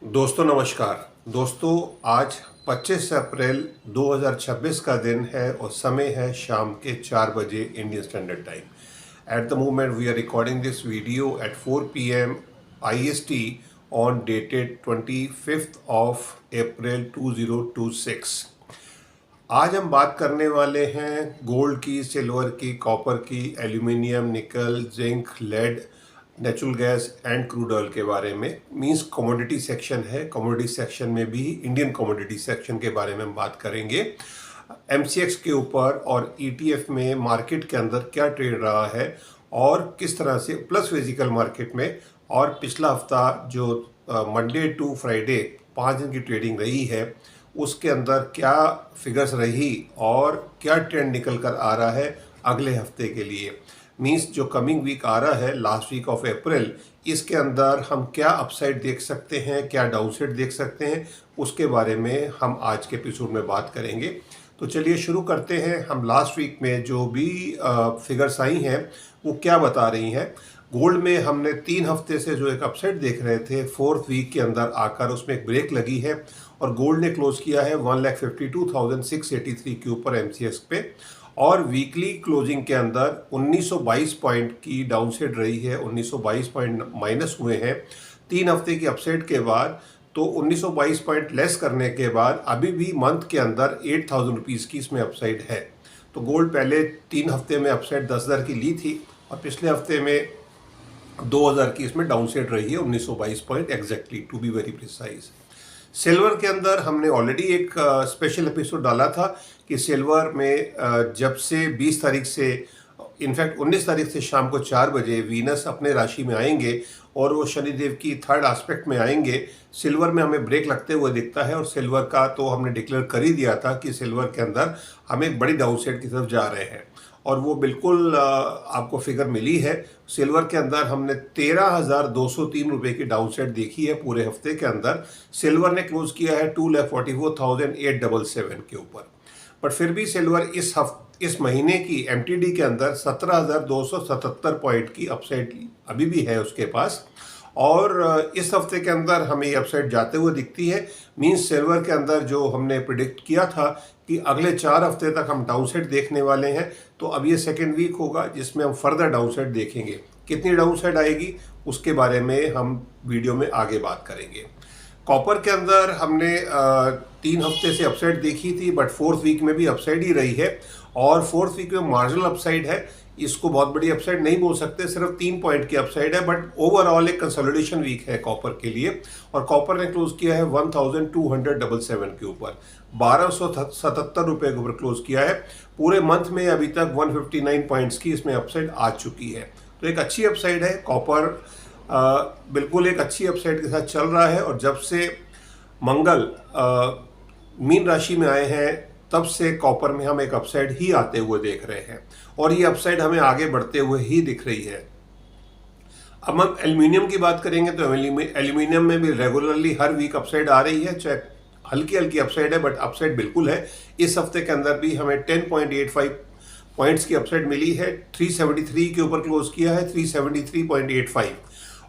दोस्तों नमस्कार। दोस्तों आज 25 अप्रैल 2026 का दिन है और समय है शाम के 4 बजे Indian standard time. At the moment we are recording this video at 4 PM IST on dated 25th of April 2026। आज हम बात करने वाले हैं गोल्ड की, सिल्वर की, कॉपर की, aluminium, nickel, zinc, lead, natural gas and crude oil के बारे में। मींस कमोडिटी सेक्शन है। कमोडिटी सेक्शन में भी इंडियन कमोडिटी सेक्शन के बारे में हम बात करेंगे। MCX के ऊपर और ETF में मार्केट के अंदर क्या ट्रेड रहा है और किस तरह से, प्लस फिजिकल मार्केट में। और पिछला हफ्ता जो मंडे टू फ्राइडे 5 दिन की ट्रेडिंग रही है उसके अंदर क्या फिगर्स रही और क्या ट्रेंड निकल कर आ रहा है अगले हफ्ते के लिए। मींस जो कमिंग वीक आ रहा है, लास्ट वीक ऑफ अप्रैल, इसके अंदर हम क्या अपसाइड देख सकते हैं, क्या डाउनसाइड देख सकते हैं, उसके बारे में हम आज के एपिसोड में बात करेंगे। तो चलिए शुरू करते हैं। हम लास्ट वीक में जो भी फिगर्स आई हैं वो क्या बता रही हैं। गोल्ड में हमने 3 हफ्ते से जो एक अपसाइड देख रहे थे, 4th वीक के अंदर आकर उसमें एक ब्रेक लगी है और गोल्ड ने क्लोज किया है 1,52,683 के ऊपर MCX पे। और वीकली क्लोजिंग के अंदर 1922 पॉइंट की डाउनसाइड रही है, 1922 पॉइंट माइनस हुए हैं 3 हफ्ते की अपसाइड के बाद। तो 1922 पॉइंट लेस करने के बाद अभी भी मंथ के अंदर 8,000 रुपीज़ की इसमें अपसाइड है। तो गोल्ड पहले 3 हफ्ते में अपसाइड 10,000 की ली थी और पिछले हफ्ते में 2,000 की इसमें डाउनसाइड रही है, 1922 point exactly, to be very precise. Silver के अंदर हमने ऑलरेडी एक स्पेशल एपिसोड डाला था कि सिल्वर में जब से 20 तारीख से, इनफैक्ट 19 तारीख से शाम को 4 बजे वीनस अपने राशि में आएंगे और वो शनिदेव की थर्ड एस्पेक्ट में आएंगे। सिल्वर में हमें ब्रेक लगते हुए दिखता है और सिल्वर का तो हमने डिक्लेयर कर ही दिया था कि सिल्वर के अंदर हम एक बड़ी डाउनसाइड की तरफ जा रहे हैं और वो बिल्कुल आपको फिगर मिली है। सिल्वर के अंदर हमने 13,203 रुपये की डाउनसाइड देखी है पूरे हफ्ते के अंदर। सिल्वर ने क्लोज किया है 2,44,877 के ऊपर। बट फिर भी सिल्वर इस महीने की MTD के अंदर 17,277 पॉइंट की अपसाइड अभी भी है उसके पास और इस हफ्ते के अंदर हमें ये अपसाइड जाते हुए दिखती है। मींस सिल्वर के अंदर जो हमने प्रिडिक्ट किया था कि अगले 4 हफ्ते तक हम डाउनसाइड देखने वाले हैं, तो अब ये सेकेंड वीक होगा जिसमें हम फर्दर डाउनसाइड देखेंगे। कितनी डाउनसाइड आएगी उसके बारे में हम वीडियो में आगे बात करेंगे। कॉपर के अंदर हमने 3 हफ्ते से अपसाइड देखी थी बट 4th वीक में भी अपसाइड ही रही है और 4th वीक में मार्जिनल अपसाइड है। इसको बहुत बड़ी अपसाइड नहीं बोल सकते, सिर्फ 3 पॉइंट की अपसाइड है, बट ओवरऑल एक कंसोलिडेशन वीक है कॉपर के लिए। और कॉपर ने क्लोज किया है 1,277 के ऊपर, 1,277 रुपये के ऊपर क्लोज किया है। पूरे मंथ में अभी तक 159 पॉइंट्स की इसमें अपसाइड आ चुकी है। तो एक अच्छी अपसाइड है। कॉपर बिल्कुल एक अच्छी अपसाइड के साथ चल रहा है और जब से मंगल मीन राशि में आए हैं तब से कॉपर में हम एक अपसाइड ही आते हुए देख रहे हैं और ये अपसाइड हमें आगे बढ़ते हुए ही दिख रही है। अब हम एल्यूमिनियम की बात करेंगे तो एल्यूमिनियम में भी रेगुलरली हर वीक अपसाइड आ रही है, चाहे हल्की हल्की अपसाइड है बट अपसाइड बिल्कुल है। इस हफ्ते के अंदर भी हमें 10.85 पॉइंट्स की अपसाइड मिली है। 373 के ऊपर क्लोज किया है, 373.85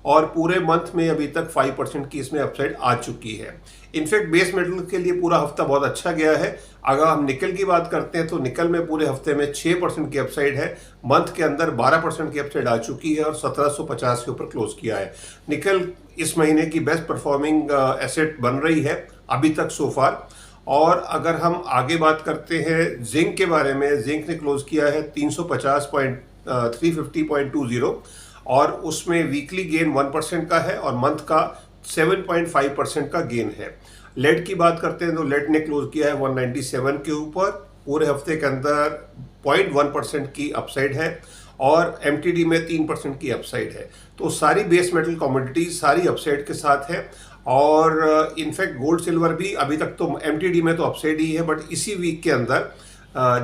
और पूरे मंथ में अभी तक 5% की इसमें अपसाइड आ चुकी है। इनफैक्ट बेस मेटल के लिए पूरा हफ्ता बहुत अच्छा गया है। अगर हम निकल की बात करते हैं तो निकल में पूरे हफ्ते में 6% की अपसाइड है, मंथ के अंदर 12% की अपसाइड आ चुकी है और 1750 के ऊपर क्लोज किया है। निकल इस महीने की बेस्ट परफॉर्मिंग एसेट बन रही है अभी तक सो फार। और अगर हम आगे बात करते हैं जिंक के बारे में, जिंक ने क्लोज किया है 350.20 और उसमें वीकली गेन 1% का है और मंथ का 7.5% का गेन है। लेड की बात करते हैं तो लेड ने क्लोज किया है 197 के ऊपर, पूरे हफ्ते के अंदर 0.1% की अपसाइड है और MTD में 3% की अपसाइड है। तो सारी बेस मेटल कमोडिटीज सारी अपसाइड के साथ है और इनफैक्ट गोल्ड सिल्वर भी अभी तक तो MTD में तो अपसाइड ही है बट इसी वीक के अंदर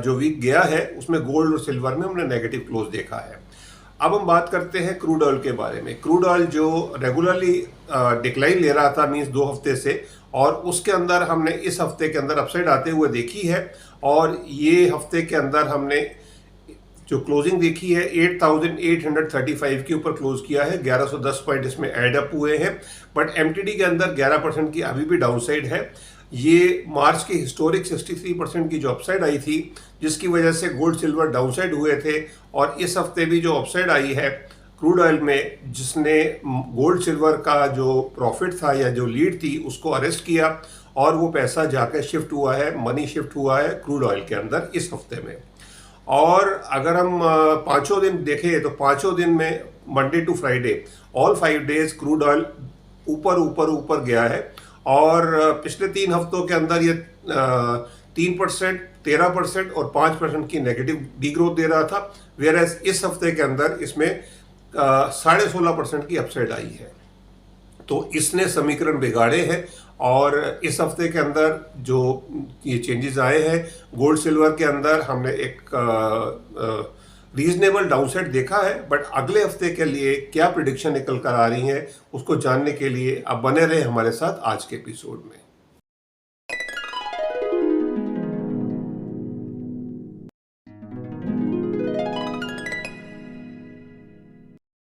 जो वीक गया है उसमें गोल्ड और सिल्वर में हमने नेगेटिव क्लोज देखा है। अब हम बात करते हैं क्रूड ऑयल के बारे में। क्रूड ऑयल जो रेगुलरली डिक्लाइन ले रहा था मींस 2 हफ्ते से, और उसके अंदर हमने इस हफ्ते के अंदर अपसाइड आते हुए देखी है और ये हफ्ते के अंदर हमने जो क्लोजिंग देखी है 8,835 के ऊपर क्लोज किया है, 1110 पॉइंट इसमें ऐड अप हुए हैं। बट एमटीडी के अंदर 11% की अभी भी डाउनसाइड है। ये मार्च के हिस्टोरिक 63% की जो अपसाइड आई थी, जिसकी वजह से गोल्ड सिल्वर डाउनसाइड हुए थे। और इस हफ्ते भी जो अपसाइड आई है क्रूड ऑयल में, जिसने गोल्ड सिल्वर का जो प्रॉफिट था या जो लीड थी उसको अरेस्ट किया, और वो पैसा जाकर शिफ्ट हुआ है, मनी शिफ्ट हुआ है क्रूड ऑयल के अंदर इस हफ्ते में। और अगर हम पाँचों दिन देखें तो पाँचों दिन में Monday to Friday all 5 days crude oil ऊपर ऊपर ऊपर गया है। और पिछले 3 हफ्तों के अंदर ये 3%, 13% और 5% की नेगेटिव डीग्रोथ दे रहा था, वेयर इस हफ्ते के अंदर इसमें 16.5% की अपसाइड आई है। तो इसने समीकरण बिगाड़े हैं। और इस हफ्ते के अंदर जो ये चेंजेस आए हैं गोल्ड सिल्वर के अंदर, हमने एक रीजनेबल डाउनसाइड देखा है। बट अगले हफ्ते के लिए क्या प्रिडिक्शन निकल कर आ रही है उसको जानने के लिए आप बने रहे हमारे साथ आज के एपिसोड में।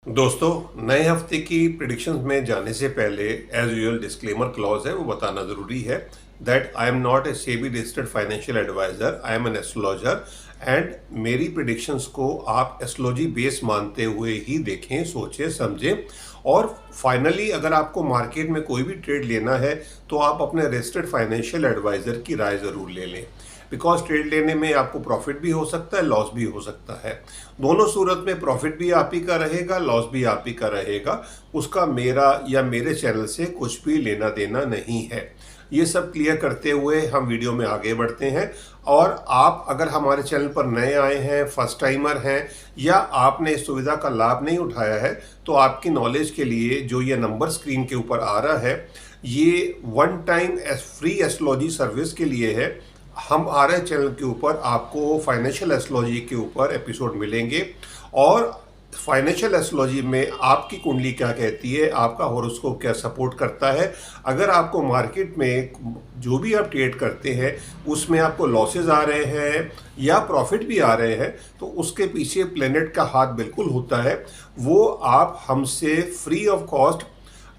दोस्तों, नए हफ्ते की प्रिडिक्शंस में जाने से पहले एज यूजुअल डिस्क्लेमर क्लॉज है, वो बताना ज़रूरी है that I am not a SEBI registered financial adviser, I am an astrologer. And मेरी प्रिडिक्शंस को आप एस्ट्रोलॉजी बेस मानते हुए ही देखें, सोचें, समझें। और फाइनली अगर आपको मार्केट में कोई भी ट्रेड लेना है तो आप अपने रजिस्टर्ड फाइनेंशियल एडवाइज़र की राय ज़रूर ले लें, बिकॉज ट्रेड लेने में आपको प्रॉफिट भी हो सकता है, लॉस भी हो सकता है। दोनों सूरत में प्रॉफिट भी आप ही का रहेगा, लॉस भी आप ही का रहेगा। उसका मेरा या मेरे चैनल से कुछ भी लेना देना नहीं है। ये सब क्लियर करते हुए हम वीडियो में आगे बढ़ते हैं। और आप अगर हमारे चैनल पर नए आए हैं, फर्स्ट टाइमर हैं, या आपने इस सुविधा का लाभ नहीं उठाया है, तो आपकी नॉलेज के लिए जो ये नंबर स्क्रीन के ऊपर आ रहा है, ये one time free astrology service के लिए है। हमारे चैनल के ऊपर आपको फाइनेंशियल एस्ट्रोलॉजी के ऊपर एपिसोड मिलेंगे, और फाइनेंशियल एस्ट्रोलॉजी में आपकी कुंडली क्या कहती है, आपका हॉरोस्कोप क्या सपोर्ट करता है। अगर आपको मार्केट में जो भी आप ट्रेड करते हैं उसमें आपको लॉसेस आ रहे हैं या प्रॉफिट भी आ रहे हैं, तो उसके पीछे प्लेनेट का हाथ बिल्कुल होता है। वो आप हमसे फ्री ऑफ कॉस्ट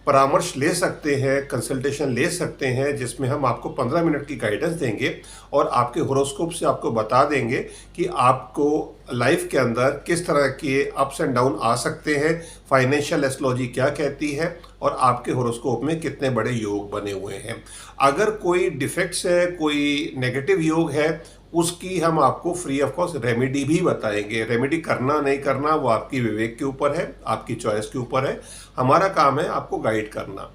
परामर्श ले सकते हैं, कंसल्टेशन ले सकते हैं, जिसमें हम आपको 15 मिनट की गाइडेंस देंगे और आपके होरोस्कोप से आपको बता देंगे कि आपको लाइफ के अंदर किस तरह के अप्स एंड डाउन आ सकते हैं, फाइनेंशियल एस्ट्रोलॉजी क्या कहती है, और आपके होरोस्कोप में कितने बड़े योग बने हुए हैं। अगर कोई डिफेक्ट्स है, कोई नेगेटिव योग है, उसकी हम आपको फ्री ऑफ कॉस्ट रेमेडी भी बताएंगे। रेमेडी करना नहीं करना वो आपकी विवेक के ऊपर है, आपकी चॉइस के ऊपर है। हमारा काम है आपको गाइड करना।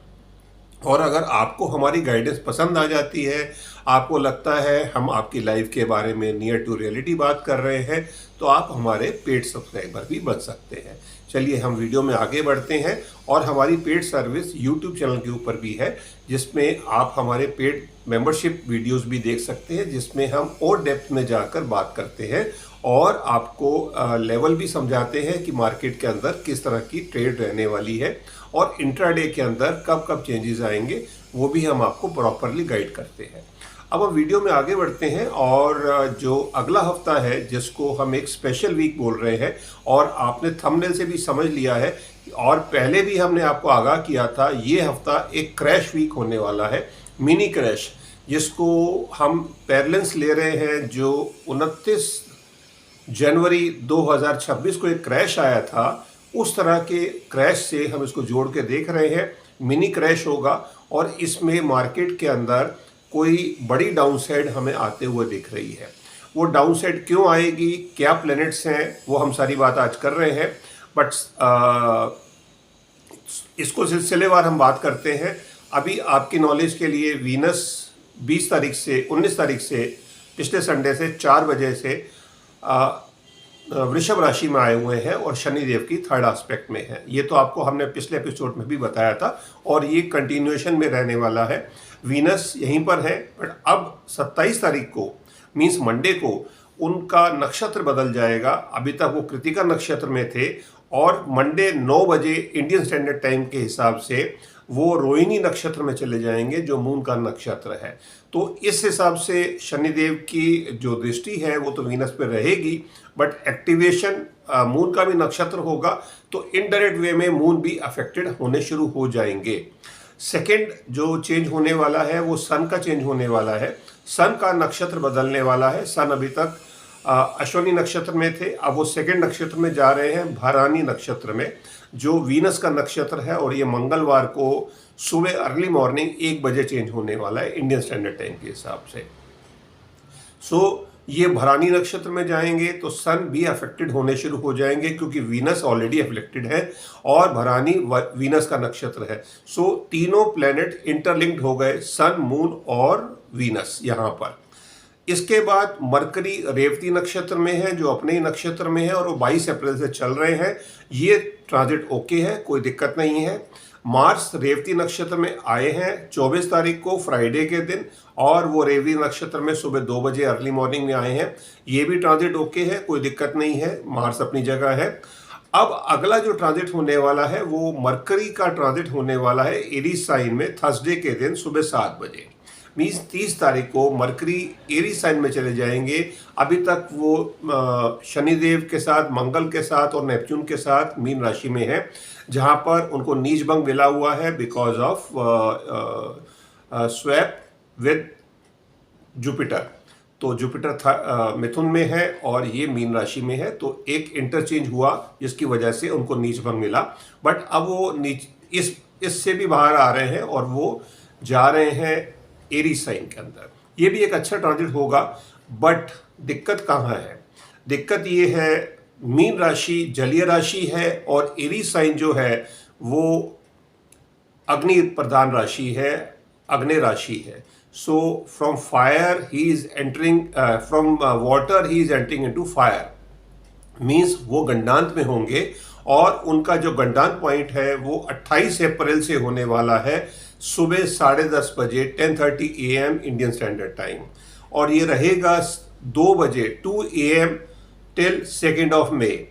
और अगर आपको हमारी गाइडेंस पसंद आ जाती है, आपको लगता है हम आपकी लाइफ के बारे में नियर टू रियलिटी बात कर रहे हैं, तो आप हमारे पेड सब्सक्राइबर भी बन सकते हैं। चलिए हम वीडियो में आगे बढ़ते हैं। और हमारी पेड सर्विस यूट्यूब चैनल के ऊपर भी है, जिसमें आप हमारे पेड मेंबरशिप वीडियोस भी देख सकते हैं, जिसमें हम और डेप्थ में जाकर बात करते हैं और आपको लेवल भी समझाते हैं कि मार्केट के अंदर किस तरह की ट्रेड रहने वाली है, और इंट्राडे के अंदर कब कब चेंजेस आएंगे वो भी हम आपको प्रॉपरली गाइड करते हैं। अब हम वीडियो में आगे बढ़ते हैं। और जो अगला हफ्ता है, जिसको हम एक स्पेशल वीक बोल रहे हैं, और आपने थंबनेल से भी समझ लिया है, और पहले भी हमने आपको आगाह किया था, ये हफ्ता एक क्रैश वीक होने वाला है, मिनी क्रैश, जिसको हम पैरेलल्स ले रहे हैं। जो 29 जनवरी 2026 को एक क्रैश आया था, उस तरह के क्रैश से हम इसको जोड़ के देख रहे हैं। मिनी क्रैश होगा, और इसमें मार्केट के अंदर कोई बड़ी डाउनसाइड हमें आते हुए दिख रही है। वो डाउनसाइड क्यों आएगी, क्या प्लैनेट्स हैं, वो हम सारी बात आज कर रहे हैं। बट इसको सिलसिलेवार हम बात करते हैं। अभी आपकी नॉलेज के लिए वीनस 20 तारीख से 19 तारीख से, पिछले संडे से 4 बजे से वृषभ राशि में आए हुए हैं, और शनिदेव की थर्ड एस्पेक्ट में है। ये तो आपको हमने पिछले एपिसोड में भी बताया था, और ये कंटिन्यूएशन में रहने वाला है। वीनस यहीं पर है, बट अब 27 तारीख को मीन्स मंडे को उनका नक्षत्र बदल जाएगा। अभी तक वो कृतिका नक्षत्र में थे, और मंडे 9 बजे इंडियन स्टैंडर्ड टाइम के हिसाब से वो रोहिणी नक्षत्र में चले जाएंगे जो मून का नक्षत्र है। तो इस हिसाब से शनिदेव की जो दृष्टि है वो तो वीनस पे रहेगी, बट एक्टिवेशन मून का भी नक्षत्र होगा तो इनडायरेक्ट वे में मून भी अफेक्टेड होने शुरू हो जाएंगे। सेकंड जो चेंज होने वाला है वो सन का चेंज होने वाला है। सन का नक्षत्र बदलने वाला है। सन अभी तक अश्विनी नक्षत्र में थे, अब वो सेकंड नक्षत्र में जा रहे हैं, भरानी नक्षत्र में, जो वीनस का नक्षत्र है, और ये मंगलवार को सुबह अर्ली मॉर्निंग 1 बजे चेंज होने वाला है इंडियन स्टैंडर्ड टाइम के हिसाब से। ये भरानी नक्षत्र में जाएंगे तो सन भी अफेक्टेड होने शुरू हो जाएंगे, क्योंकि वीनस ऑलरेडी अफेक्टेड है और भरानी वीनस का नक्षत्र है। तीनों प्लेनेट इंटरलिंक्ड हो गए, सन, मून और वीनस यहाँ पर। इसके बाद मरकरी रेवती नक्षत्र में है, जो अपने ही नक्षत्र में है, और वो 22 अप्रैल से चल रहे हैं। ये ट्रांजिट ओके है, कोई दिक्कत नहीं है। मार्स रेवती नक्षत्र में आए हैं 24 तारीख को फ्राइडे के दिन, और वो रेवती नक्षत्र में सुबह 2 बजे अर्ली मॉर्निंग में आए हैं। ये भी ट्रांजिट ओके है, कोई दिक्कत नहीं है, मार्स अपनी जगह है। अब अगला जो ट्रांजिट होने वाला है वो मरकरी का ट्रांजिट होने वाला है एरीज साइन में थर्सडे के दिन सुबह 7 बजे। मीन्स 30 तारीख को मरकरी एरीज साइन में चले जाएंगे। अभी तक वो शनिदेव के साथ, मंगल के साथ और नेपच्यून के साथ मीन राशि में है, जहां पर उनको नीच भंग मिला हुआ है because of swap with Jupiter. तो जुपिटर मिथुन में है और ये मीन राशि में है, तो एक इंटरचेंज हुआ जिसकी वजह से उनको नीच भंग मिला। बट अब वो इससे भी बाहर आ रहे हैं और वो जा रहे हैं एरीज साइन के अंदर। ये भी एक अच्छा ट्रांजिट होगा, बट दिक्कत कहाँ है? दिक्कत ये है, मीन राशि जलीय राशि है और एरीज साइन जो है वो अग्नि प्रधान राशि है, अग्नि राशि है। So from fire he is entering, from water he is entering into fire, means वो गंडांत में होंगे, और उनका जो गंडांत पॉइंट है वो 28 अप्रैल से होने वाला है सुबह 10:30 बजे 10:30 AM इंडियन स्टैंडर्ड टाइम, और ये रहेगा 2 बजे 2 AM टिल 2 मई।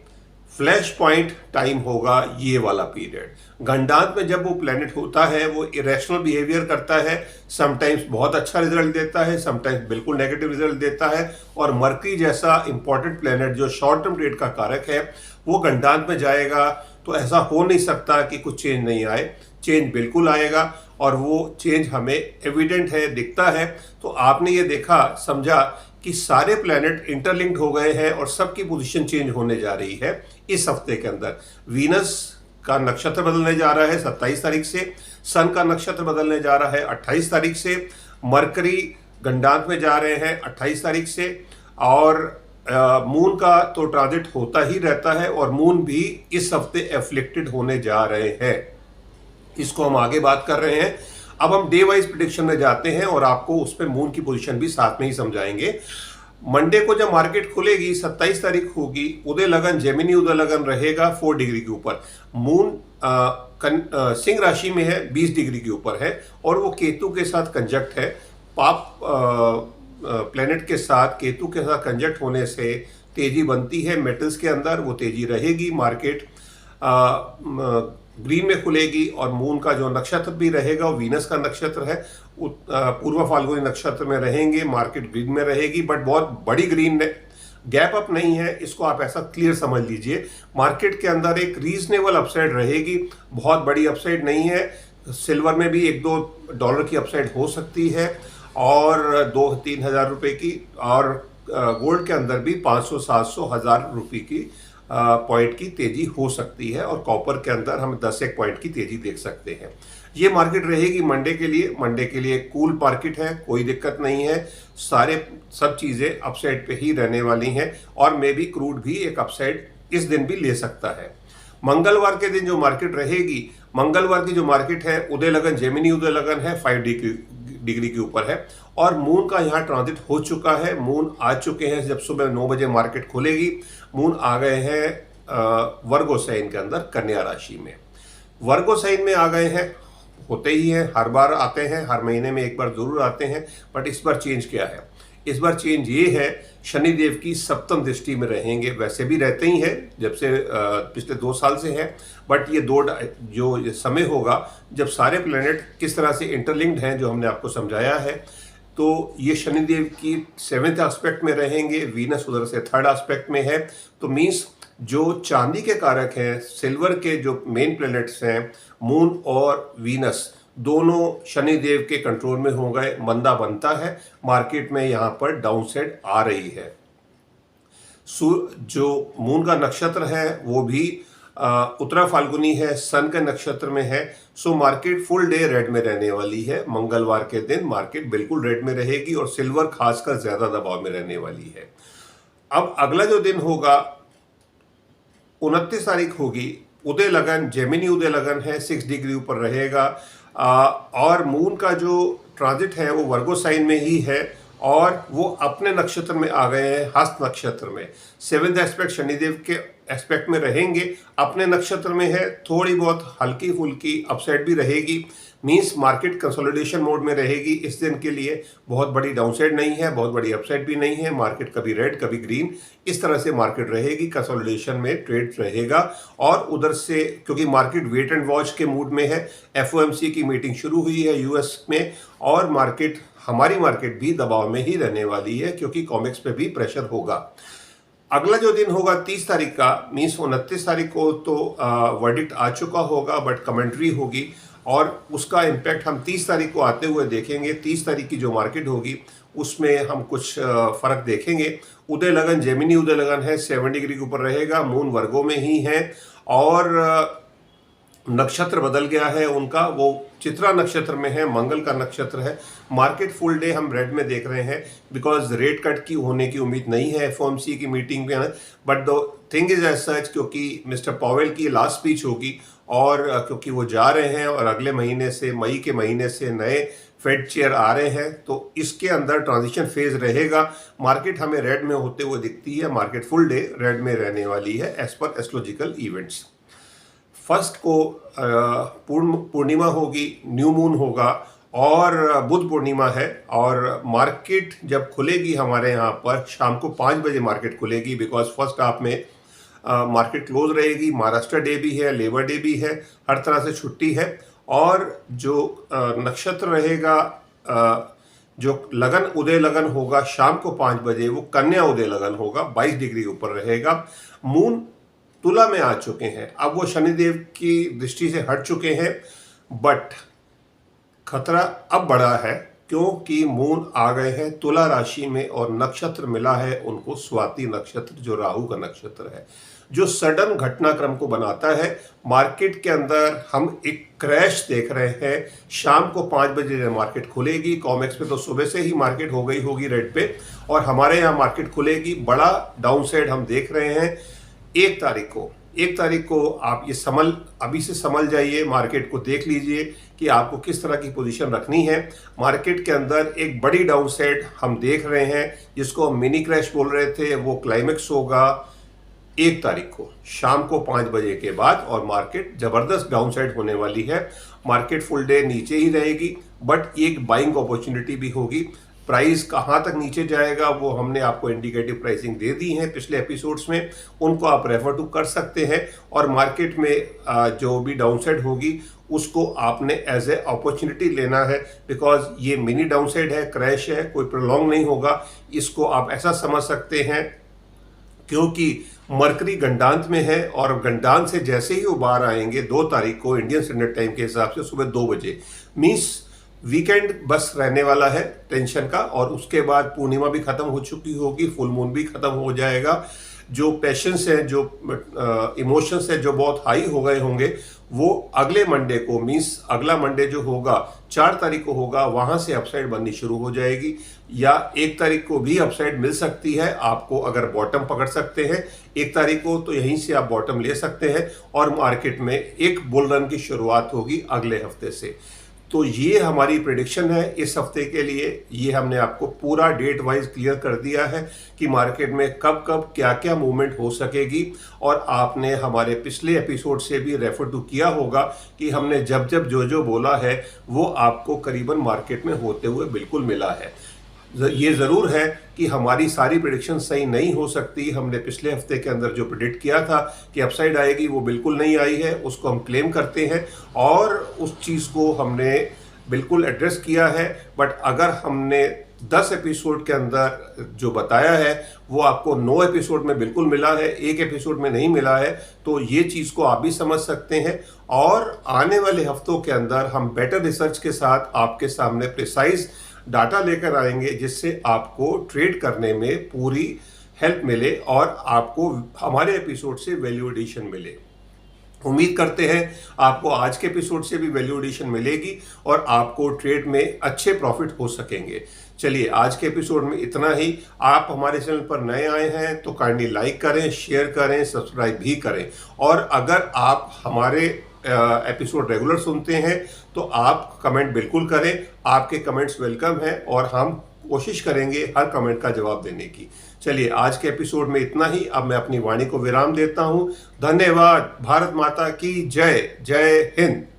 फ्लैश पॉइंट टाइम होगा ये वाला पीरियड। गंडांत में जब वो प्लेनेट होता है वो इरेशनल बिहेवियर करता है, समटाइम्स बहुत अच्छा रिजल्ट देता है, समटाइम्स बिल्कुल नेगेटिव रिजल्ट देता है। और मरकरी जैसा इंपॉर्टेंट प्लेनेट जो शॉर्ट टर्म ट्रेड का कारक है वो गंडांत में जाएगा, तो ऐसा हो नहीं सकता कि कुछ चेंज नहीं आए। चेंज बिल्कुल आएगा, और वो चेंज हमें एविडेंट है, दिखता है। तो आपने ये देखा, समझा कि सारे प्लैनेट इंटरलिंक्ड हो गए हैं और सबकी पोजीशन चेंज होने जा रही है इस हफ्ते के अंदर। वीनस का नक्षत्र बदलने जा रहा है 27 तारीख से, सन का नक्षत्र बदलने जा रहा है 28 तारीख से, मरकरी गंडांत में जा रहे हैं 28 तारीख से, और मून का तो ट्रांजिट होता ही रहता है, और मून भी इस हफ्ते एफ्लिक्टेड होने जा रहे हैं। इसको हम आगे बात कर रहे हैं। अब हम डे वाइज प्रिडिक्शन में जाते हैं और आपको उस पर मून की पोजीशन भी साथ में ही समझाएंगे। मंडे को जब मार्केट खुलेगी 27 तारीख होगी, उदय लगन, जेमिनी उदय लगन रहेगा 4 डिग्री के ऊपर। मून सिंह राशि में है, 20 डिग्री के ऊपर है, और वो केतु के साथ कंजक्ट है। पाप प्लेनेट के साथ, केतु के साथ कंजक्ट होने से तेजी बनती है मेटल्स के अंदर, वो तेजी रहेगी। मार्केट ग्रीन में खुलेगी, और मून का जो नक्षत्र भी रहेगा वो वीनस का नक्षत्र है, पूर्व फाल्गुनी नक्षत्र में रहेंगे, मार्केट ग्रीन में रहेगी, बट बहुत बड़ी ग्रीन गैप अप नहीं है। इसको आप ऐसा क्लियर समझ लीजिए, मार्केट के अंदर एक रीजनेबल अपसाइड रहेगी, बहुत बड़ी अपसाइड नहीं है। सिल्वर में भी $1-2 की अपसाइड हो सकती है, और 2-3 हज़ार रुपये की, और गोल्ड के अंदर भी 500, 700, 1000 रुपये की पॉइंट की तेजी हो सकती है, और कॉपर के अंदर हम 10-1 पॉइंट की तेजी देख सकते हैं। ये मार्केट रहेगी मंडे के लिए। मंडे के लिए कूल मार्केट है, कोई दिक्कत नहीं है, सब चीज़ें अपसाइड पे ही रहने वाली हैं, और मे भी क्रूड भी एक अपसाइड इस दिन भी ले सकता है। मंगलवार के दिन जो मार्केट रहेगी, मंगलवार की जो मार्केट है उदय लगन, जेमिनी उदय लगन है, 5 डिग्री के ऊपर है, और मून का यहाँ ट्रांजिट हो चुका है। मून आ चुके हैं, जब सुबह 9 बजे मार्केट खुलेगी मून आ गए हैं वर्गो साइन के अंदर, कन्या राशि में। वर्गो साइन में आ गए हैं, होते ही हैं, हर बार आते हैं, हर महीने में एक बार जरूर आते हैं, बट इस बार चेंज क्या है? इस बार चेंज ये है, शनिदेव की सप्तम दृष्टि में रहेंगे। वैसे भी रहते ही हैं जब से पिछले 2 साल से है, बट ये जो ये समय होगा जब सारे प्लैनेट किस तरह से इंटरलिंक्ड हैं, जो हमने आपको समझाया है, तो ये शनिदेव की 7th एस्पेक्ट में रहेंगे, वीनस उधर से 3rd एस्पेक्ट में है। तो मीन्स जो चांदी के कारक हैं, सिल्वर के जो मेन प्लैनेट्स हैं, मून और वीनस, दोनों शनिदेव के कंट्रोल में हो गए। मंदा बनता है, मार्केट में यहाँ पर डाउनसाइड आ रही है। जो मून का नक्षत्र है वो भी उत्तरा फाल्गुनी है, सन के नक्षत्र में है। So market full day red में रहने वाली है। मंगलवार के दिन मार्केट बिल्कुल रेड में रहेगी और सिल्वर खासकर ज्यादा दबाव में रहने वाली है। अब अगला जो दिन होगा 29 तारीख होगी, उदय लगन, जेमिनी उदय लगन है, 6 डिग्री ऊपर रहेगा। और मून का जो ट्रांजिट है वो वर्गो साइन में ही है और वो अपने नक्षत्र में आ गए हैं, हस्त नक्षत्र में। 7th एस्पेक्ट शनिदेव के एस्पेक्ट में रहेंगे, अपने नक्षत्र में है। थोड़ी बहुत हल्की फुल्की अपसाइड भी रहेगी, मींस मार्केट कंसोलिडेशन मोड में रहेगी इस दिन के लिए। बहुत बड़ी डाउनसाइड नहीं है, बहुत बड़ी अपसाइड भी नहीं है। मार्केट कभी रेड कभी ग्रीन, इस तरह से मार्केट रहेगी, कंसोलिडेशन में ट्रेड रहेगा। और उधर से क्योंकि मार्केट वेट एंड वॉच के मूड में है, FOMC की मीटिंग शुरू हुई है US में, और हमारी मार्केट भी दबाव में ही रहने वाली है क्योंकि कॉमिक्स पे भी प्रेशर होगा। अगला जो दिन होगा 30 तारीख का, मीन्स 29 तारीख को तो वर्डिक्ट आ चुका होगा, बट कमेंट्री होगी और उसका इम्पैक्ट हम 30 तारीख को आते हुए देखेंगे। 30 तारीख की जो मार्केट होगी उसमें हम कुछ फर्क देखेंगे। उदय लगन, जेमिनी उदय लगन है, 7 डिग्री के ऊपर रहेगा, मून वर्गों में ही है और नक्षत्र बदल गया है उनका, वो चित्रा नक्षत्र में है, मंगल का नक्षत्र है। मार्केट फुल डे हम रेड में देख रहे हैं बिकॉज रेट कट की होने की उम्मीद नहीं है FOMC की मीटिंग में। But the thing is as such, क्योंकि मिस्टर पॉवेल की लास्ट स्पीच होगी और क्योंकि वो जा रहे हैं और अगले महीने से, मई के महीने से नए फेड चेयर आ रहे हैं, तो इसके अंदर ट्रांजिशन फेज रहेगा। मार्केट हमें रेड में होते हुए दिखती है, मार्केट फुल डे रेड में रहने वाली है as per astrological events. First को पूर्णिमा होगी, न्यू मून होगा और बुध पूर्णिमा है। और मार्केट जब खुलेगी हमारे यहाँ पर शाम को 5 बजे मार्केट खुलेगी बिकॉज फर्स्ट हाफ में मार्केट क्लोज रहेगी। महाराष्ट्र डे भी है, लेबर डे भी है, हर तरह से छुट्टी है। और जो नक्षत्र रहेगा, जो लगन उदय लगन होगा शाम को 5 बजे, वो कन्या उदय लगन होगा, 22 डिग्री ऊपर रहेगा। मून तुला में आ चुके हैं, अब वो शनिदेव की दृष्टि से हट चुके हैं, बट खतरा अब बढ़ा है क्योंकि मून आ गए हैं तुला राशि में और नक्षत्र मिला है उनको स्वाति नक्षत्र, जो राहु का नक्षत्र है, जो सडन घटनाक्रम को बनाता है। मार्केट के अंदर हम एक क्रैश देख रहे हैं। शाम को 5 बजे मार्केट खुलेगी, कॉमेक्स पे तो सुबह से ही मार्केट हो गई होगी रेड पे, और हमारे यहाँ मार्केट खुलेगी। बड़ा डाउनसाइड हम देख रहे हैं 1 तारीख को आप ये अभी से समझ जाइए, मार्केट को देख लीजिए कि आपको किस तरह की पोजीशन रखनी है। मार्केट के अंदर एक बड़ी डाउनसाइड हम देख रहे हैं, जिसको हम मिनी क्रैश बोल रहे थे, वो क्लाइमेक्स होगा 1 तारीख को शाम को 5 बजे के बाद, और मार्केट जबरदस्त डाउनसाइड होने वाली है। मार्केट फुल डे नीचे ही रहेगी, बट एक बाइंग अपॉर्चुनिटी भी होगी। प्राइस कहाँ तक नीचे जाएगा वो हमने आपको इंडिकेटिव प्राइसिंग दे दी है पिछले एपिसोड्स में, उनको आप रेफर टू कर सकते हैं। और मार्केट में जो भी डाउनसाइड होगी उसको आपने एज ए अपॉर्चुनिटी लेना है, बिकॉज ये मिनी डाउनसाइड है, क्रैश है, कोई प्रोलॉन्ग नहीं होगा। इसको आप ऐसा समझ सकते हैं क्योंकि मरकरी गंडांत में है और गंडांत से जैसे ही वो बाहर आएंगे 2 तारीख को इंडियन स्टैंडर्ड टाइम के हिसाब से सुबह 2 बजे, मीन्स वीकेंड बस रहने वाला है टेंशन का, और उसके बाद पूर्णिमा भी खत्म हो चुकी होगी, फुल मून भी खत्म हो जाएगा। जो पैशंस है, जो इमोशंस है, जो बहुत हाई हो गए होंगे, वो अगले मंडे को, मीन्स अगला मंडे जो होगा 4 तारीख को होगा, वहां से अपसाइड बननी शुरू हो जाएगी। या 1 तारीख को भी अपसाइड मिल सकती है आपको, अगर बॉटम पकड़ सकते हैं 1 तारीख को तो यहीं से आप बॉटम ले सकते हैं और मार्केट में एक बुल रन की शुरुआत होगी अगले हफ्ते से। तो ये हमारी प्रेडिक्शन है इस हफ्ते के लिए। ये हमने आपको पूरा डेट वाइज क्लियर कर दिया है कि मार्केट में कब कब क्या क्या मूवमेंट हो सकेगी, और आपने हमारे पिछले एपिसोड से भी रेफर टू किया होगा कि हमने जब जब जो जो बोला है वो आपको करीबन मार्केट में होते हुए बिल्कुल मिला है। ये ज़रूर है कि हमारी सारी प्रेडिक्शन सही नहीं हो सकती। हमने पिछले हफ्ते के अंदर जो प्रेडिक्ट किया था कि अपसाइड आएगी, वो बिल्कुल नहीं आई है, उसको हम क्लेम करते हैं और उस चीज़ को हमने बिल्कुल एड्रेस किया है। बट अगर हमने 10 एपिसोड के अंदर जो बताया है वो आपको 9 एपिसोड में बिल्कुल मिला है, 1 एपिसोड में नहीं मिला है, तो ये चीज़ को आप भी समझ सकते हैं। और आने वाले हफ्तों के अंदर हम बेटर रिसर्च के साथ आपके सामने प्रिसाइज डाटा लेकर आएंगे, जिससे आपको ट्रेड करने में पूरी हेल्प मिले और आपको हमारे एपिसोड से वैल्यू एडिशन मिले। उम्मीद करते हैं आपको आज के एपिसोड से भी वैल्यू एडिशन मिलेगी और आपको ट्रेड में अच्छे प्रॉफिट हो सकेंगे। चलिए, आज के एपिसोड में इतना ही। आप हमारे चैनल पर नए आए हैं तो काइंडली लाइक करें, शेयर करें, सब्सक्राइब भी करें। और अगर आप हमारे एपिसोड रेगुलर सुनते हैं तो आप कमेंट बिल्कुल करें। आपके कमेंट्स वेलकम हैं और हम कोशिश करेंगे हर कमेंट का जवाब देने की। चलिए, आज के एपिसोड में इतना ही। अब मैं अपनी वाणी को विराम देता हूं। धन्यवाद। भारत माता की जय। जय हिंद।